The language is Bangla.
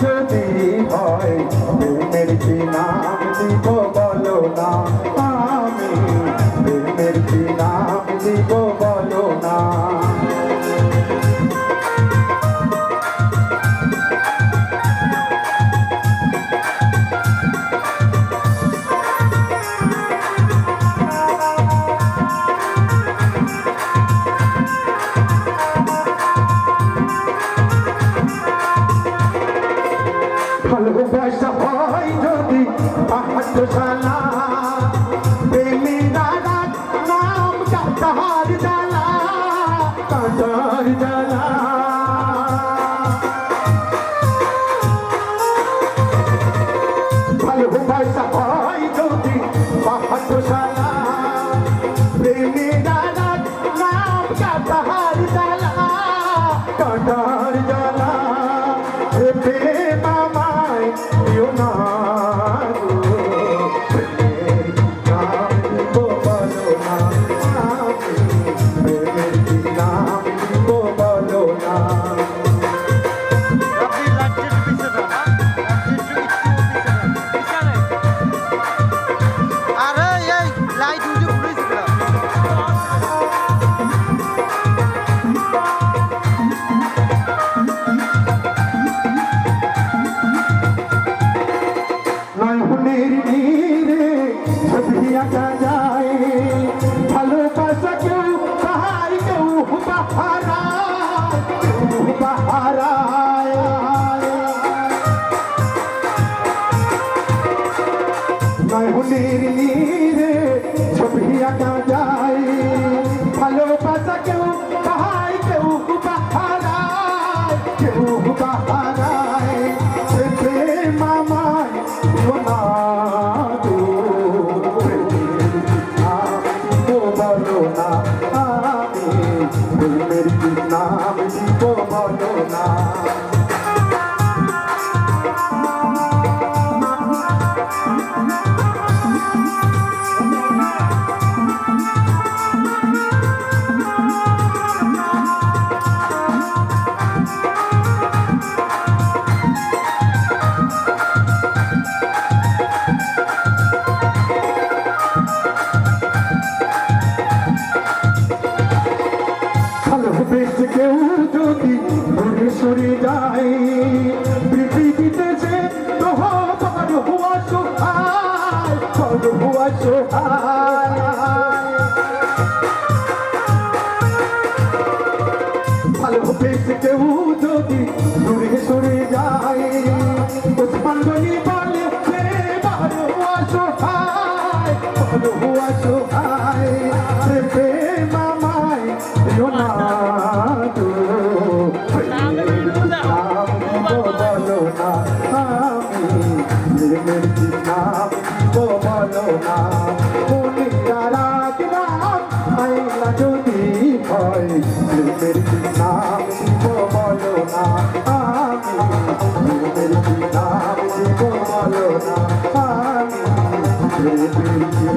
যদি হয় প্রেমের কি নাম দিব বলো না, আমি প্রেমের কি নাম দিব বলো না। ভালোবাসা হয় যদি পাহাড়শালা, প্রেমেরা নাম কাঁটার জ্বালা, কাঁটার জ্বালা। ভালোবাসা হয় যদি পাহাড়শালা, প্রেমেরা নাম কাঁটার জ্বালা, কাঁটার জ্বালা। ভালোবাসা কেউ তাহাই কেউ বাহারায়, কেউ বাহারায়। নয়নের নীরে ছবি আঁকা যায়, ভালোবাসা কেউ তাহাই কেউ বাহারায়, কেউ বাহারায়। মামায় না বলো না, আমি প্রেমের কি নাম দিব বলো না। কেউ যদি দূরে সরে যায়, পৃথিবীতে যে তোহার হুয়া সোহায়, হুয়া সোহায়। ভালোবেসে কেউ যদি দূরে সরে যায়, পুষ্পাঞ্জলি বলে হুয়া সোহায়, হুয়া সোহায়। মামায় না প্রেমের কি নাম বলো না। মনিরা আইলা যদি হয় প্রেমের কি নাম বলো না, আমি প্রেমের কি নাম বলো না, আমি প্রেমের কি